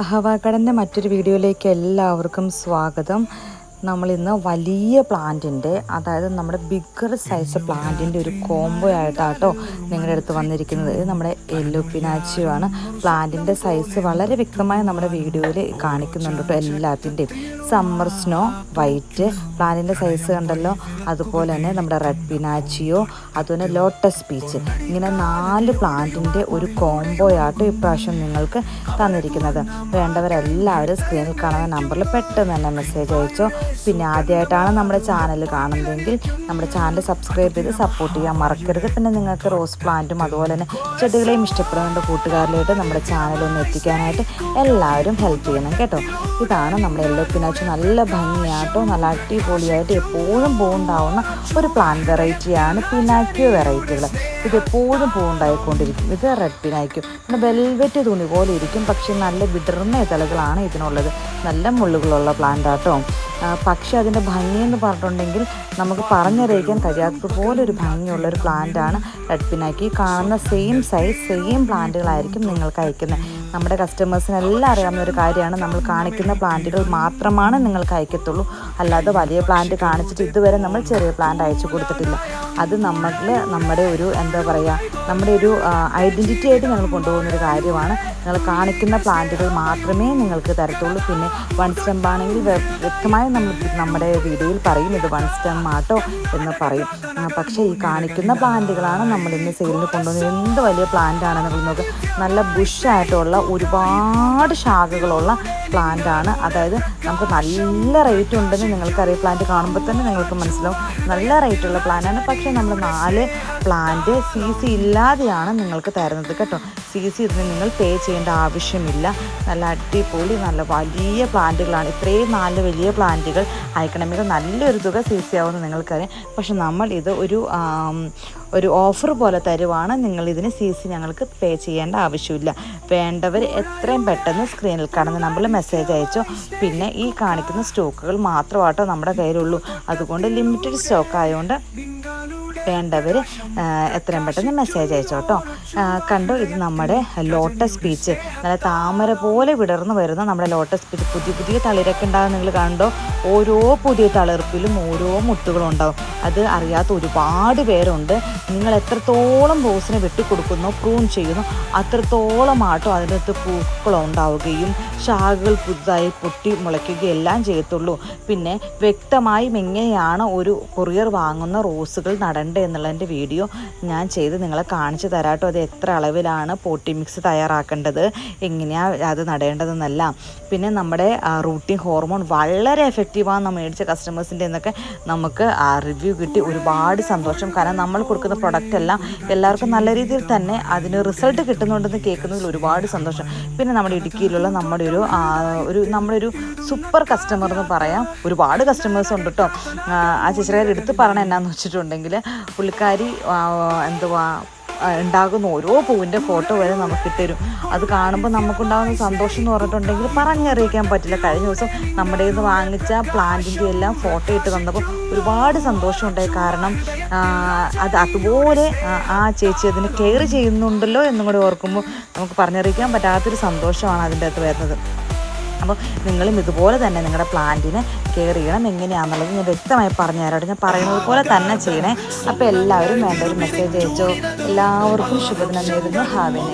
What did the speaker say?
ഹവാ ഗാർഡൻ്റെ മറ്റൊരു വീഡിയോയിലേക്ക് എല്ലാവർക്കും സ്വാഗതം. നമ്മളിന്ന് വലിയ പ്ലാന്റിൻ്റെ, അതായത് നമ്മുടെ ബിഗ്ഗർ സൈസ് പ്ലാന്റിൻ്റെ ഒരു കോംബോ ആയിട്ടാട്ടോ നിങ്ങളുടെ അടുത്ത് വന്നിരിക്കുന്നത്. ഇത് നമ്മുടെ യെല്ലോ പിനാച്ചിയോ ആണ്. പ്ലാന്റിൻ്റെ സൈസ് വളരെ വ്യക്തമായി നമ്മുടെ വീഡിയോയിൽ കാണിക്കുന്നുണ്ട് കേട്ടോ. എല്ലാത്തിൻ്റെയും സമ്മർ സ്നോ വൈറ്റ് പ്ലാന്റിൻ്റെ സൈസ് കണ്ടല്ലോ. അതുപോലെ തന്നെ നമ്മുടെ റെഡ് പിനാച്ചിയോ, അതുപോലെ ലോട്ടസ് പീച്ച്, ഇങ്ങനെ 4 പ്ലാന്റിൻ്റെ ഒരു കോംബോ ആട്ടോ ഇപ്രാവശ്യം നിങ്ങൾക്ക് തന്നിരിക്കുന്നത്. വേണ്ടവരെല്ലാവരും സ്ക്രീനിൽ കാണുന്ന നമ്പറിൽ പെട്ടെന്ന് തന്നെ മെസ്സേജ് അയച്ചോ. പിന്നെ ആദ്യമായിട്ടാണ് നമ്മുടെ ചാനൽ കാണുന്നതെങ്കിൽ നമ്മുടെ ചാനൽ സബ്സ്ക്രൈബ് ചെയ്ത് സപ്പോർട്ട് ചെയ്യാൻ മറക്കരുത്. പിന്നെ നിങ്ങൾക്ക് റോസ് പ്ലാന്റും അതുപോലെ തന്നെ ചെടികളെയും ഇഷ്ടപ്പെടുന്ന കൂട്ടുകാരിലായിട്ട് നമ്മുടെ ചാനലൊന്ന് എത്തിക്കാനായിട്ട് എല്ലാവരും ഹെൽപ്പ് ചെയ്യണം കേട്ടോ. ഇതാണ് നമ്മുടെ യെല്ലോ പിനാച്ചോ. നല്ല ഭംഗിയാട്ടോ, നല്ല അടിപൊളിയായിട്ട് എപ്പോഴും പൂവുണ്ടാവുന്ന ഒരു പ്ലാന്റ് വെറൈറ്റിയാണ് പിനാക്കിയോ വെറൈറ്റികൾ. ഇത് എപ്പോഴും പൂവുണ്ടായിക്കൊണ്ടിരിക്കും. ഇത് റെഡ് പിനാക്കിയോ, പിന്നെ വെൽവെറ്റ് തുണി പോലെ ഇരിക്കും, പക്ഷേ നല്ല വിടർന്ന ഇതളുകളാണ് ഇതിനുള്ളത്. നല്ല മുള്ളുകളുള്ള പ്ലാന്റ് ആട്ടോ. പക്ഷെ അതിൻ്റെ ഭംഗിയെന്ന് പറഞ്ഞിട്ടുണ്ടെങ്കിൽ നമുക്ക് പറഞ്ഞറിയിക്കാൻ കഴിയാത്തതുപോലെ ഒരു ഭംഗിയുള്ളൊരു പ്ലാന്റാണ് റെഡ് പിനാക്കി. കാണുന്ന സെയിം സൈസ് സെയിം പ്ലാന്റുകളായിരിക്കും നിങ്ങൾക്ക് അയക്കുന്നത്. നമ്മുടെ കസ്റ്റമേഴ്സിനെല്ലാം അറിയാവുന്ന ഒരു കാര്യമാണ്, നമ്മൾ കാണിക്കുന്ന പ്ലാന്റുകൾ മാത്രമാണ് നിങ്ങൾക്ക് അയക്കത്തുള്ളൂ. അല്ലാതെ വലിയ പ്ലാന്റ് കാണിച്ചിട്ട് ഇതുവരെ നമ്മൾ ചെറിയ പ്ലാന്റ് അയച്ചു കൊടുത്തിട്ടില്ല. അത് നമ്മുടെ ഒരു എന്താ പറയുക, നമ്മുടെ ഒരു ഐഡൻറ്റിറ്റി ആയിട്ട് ഞങ്ങൾ കൊണ്ടുപോകുന്നൊരു കാര്യമാണ്. നിങ്ങൾ കാണിക്കുന്ന പ്ലാന്റുകൾ മാത്രമേ നിങ്ങൾക്ക് തരത്തുള്ളൂ. പിന്നെ വൺ സ്റ്റെം ആണെങ്കിൽ വ്യക്തമായി നമ്മുടെ വീഡിയോയിൽ പറയും ഇത് വൺ സ്റ്റെം ആട്ടോ എന്ന് പറയും. പക്ഷേ ഈ കാണിക്കുന്ന പ്ലാന്റുകളാണ് നമ്മൾ ഇന്ന് സെയിലിന് കൊണ്ടുവന്നത്. എന്ത് വലിയ പ്ലാന്റ് ആണെന്ന് നോക്കുക. നല്ല ബുഷായിട്ടുള്ള ഒരുപാട് ശാഖകളുള്ള പ്ലാന്റാണ്. അതായത് നമുക്ക് നല്ല റേറ്റ് ഉണ്ടെന്ന് നിങ്ങൾക്കറിയാം. പ്ലാന്റ് കാണുമ്പോൾ തന്നെ നിങ്ങൾക്ക് മനസ്സിലാവും നല്ല റേറ്റുള്ള പ്ലാന്റാണ്. പക്ഷേ നമ്മൾ 4 പ്ലാന്റ് CC ഇല്ലാതെയാണ് നിങ്ങൾക്ക് തരുന്നത് കേട്ടോ. CC ഇതിന് നിങ്ങൾ പേ ചെയ്യേണ്ട ആവശ്യമില്ല. നല്ല അടിപൊളി നല്ല വലിയ പ്ലാന്റുകളാണ്. ഇത്രയും 4 വലിയ പ്ലാന്റുകൾ അയക്കണമെങ്കിൽ നല്ലൊരു തുക CC ആവുമെന്ന് നിങ്ങൾക്കറിയാം. പക്ഷെ നമ്മൾ ഇത് ഒരു ഓഫർ പോലെ തരുവാണ്. നിങ്ങളിതിന് CC ഞങ്ങൾക്ക് പേ ചെയ്യേണ്ട ആവശ്യമില്ല. വേണ്ടവർ എത്രയും പെട്ടെന്ന് സ്ക്രീനിൽ കാണുന്ന നമ്പറിൽ മെസ്സേജ് അയച്ചോ. പിന്നെ ഈ കാണിക്കുന്ന സ്റ്റോക്കുകൾ മാത്രമാട്ടോ നമ്മുടെ കയ്യിലുള്ളൂ. അതുകൊണ്ട് ലിമിറ്റഡ് സ്റ്റോക്ക് ആയതുകൊണ്ട് വേണ്ടവർ എത്രയും പെട്ടെന്ന് മെസ്സേജ് അയച്ചോ കേട്ടോ. കണ്ടോ, ഇത് നമ്മുടെ ലോട്ടസ് പീച്ച്, നല്ല താമര പോലെ വിടർന്ന് വരുന്ന നമ്മുടെ ലോട്ടസ് പീച്ച്. പുതിയ തളിരൊക്കെ ഉണ്ടാകും. നിങ്ങൾ കണ്ടോ, ഓരോ പുതിയ തളിർപ്പിലും ഓരോ മുട്ടുകളുണ്ടാവും. അത് അറിയാത്ത ഒരുപാട് പേരുണ്ട്. നിങ്ങൾ എത്രത്തോളം റോസിനെ വെട്ടിക്കൊടുക്കുന്നോ പ്രൂൺ ചെയ്യുന്നു അത്രത്തോളം ആട്ടോ അതിനകത്ത് പൂക്കളുണ്ടാവുകയും ശാഖകൾ പുതുതായി പൊട്ടി മുളയ്ക്കുകയും എല്ലാം ചെയ്യത്തുള്ളൂ. പിന്നെ വ്യക്തമായും എങ്ങനെയാണ് ഒരു കൊറിയർ വാങ്ങുന്ന റോസുകൾ നടേണ്ടത് എന്നുള്ളതിൻ്റെ വീഡിയോ ഞാൻ ചെയ്ത് നിങ്ങളെ കാണിച്ചു തരാട്ടോ. അത് എത്ര അളവിലാണ് പോട്ടി മിക്സ് തയ്യാറാക്കേണ്ടത്, എങ്ങനെയാണ് അത് നടേണ്ടതെന്നല്ല. പിന്നെ നമ്മുടെ റൂട്ടിംഗ് ഹോർമോൺ വളരെ എഫക്റ്റീവാണ് മേടിച്ച കസ്റ്റമേഴ്സിൻ്റെ എന്നൊക്കെ നമുക്ക് റിവ്യൂ കിട്ടി. ഒരുപാട് സന്തോഷം. കാരണം നമ്മൾ കൊടുക്കുന്ന പ്രൊഡക്റ്റ് എല്ലാം എല്ലാവർക്കും നല്ല രീതിയിൽ തന്നെ അതിന് റിസൾട്ട് കിട്ടുന്നുണ്ടെന്ന് കേൾക്കുന്നതിൽ ഒരുപാട് സന്തോഷം. പിന്നെ നമ്മുടെ ഇടുക്കിയിലുള്ള നമ്മുടെ ഒരു സൂപ്പർ കസ്റ്റമർ എന്ന് പറയാം. ഒരുപാട് കസ്റ്റമേഴ്സ് ഉണ്ട് കേട്ടോ. ആ ചേച്ചിയുടെ എടുത്ത് പറയണ എന്നാന്ന് വെച്ചിട്ടുണ്ടെങ്കിൽ പുള്ളിക്കാരി ഉണ്ടാകുന്ന ഓരോ പൂവിൻ്റെ ഫോട്ടോ വരെ നമുക്ക് ഇട്ടുതരും. അത് കാണുമ്പോൾ നമുക്കുണ്ടാകുന്ന സന്തോഷം എന്ന് പറഞ്ഞിട്ടുണ്ടെങ്കിൽ പറഞ്ഞറിയിക്കാൻ പറ്റില്ല. കഴിഞ്ഞ ദിവസം നമ്മുടെ നിന്ന് വാങ്ങിച്ച പ്ലാന്റിൻ്റെ എല്ലാം ഫോട്ടോ ഇട്ട് തന്നപ്പോൾ ഒരുപാട് സന്തോഷമുണ്ടായി. കാരണം അതുപോലെ ആ ചേച്ചി അതിന് കെയർ ചെയ്യുന്നുണ്ടല്ലോ എന്നും കൂടി ഓർക്കുമ്പോൾ നമുക്ക് പറഞ്ഞറിയിക്കാൻ പറ്റാത്തൊരു സന്തോഷമാണ് അതിൻ്റെ അകത്ത് വരുന്നത്. അപ്പോൾ നിങ്ങളും ഇതുപോലെ തന്നെ നിങ്ങളുടെ പ്ലാന്റിനെ കെയർ ചെയ്യണം. എങ്ങനെയാണെന്നുള്ളത് ഞാൻ വ്യക്തമായി പറഞ്ഞു തരാം. ഞാൻ പറയുന്നത് പോലെ തന്നെ ചെയ്യണേ. അപ്പോൾ എല്ലാവരും വേണ്ട ഒരു മെസ്സേജ് അയച്ചോ. എല്ലാവർക്കും ശുഭദിനം നേരുന്നു. Have A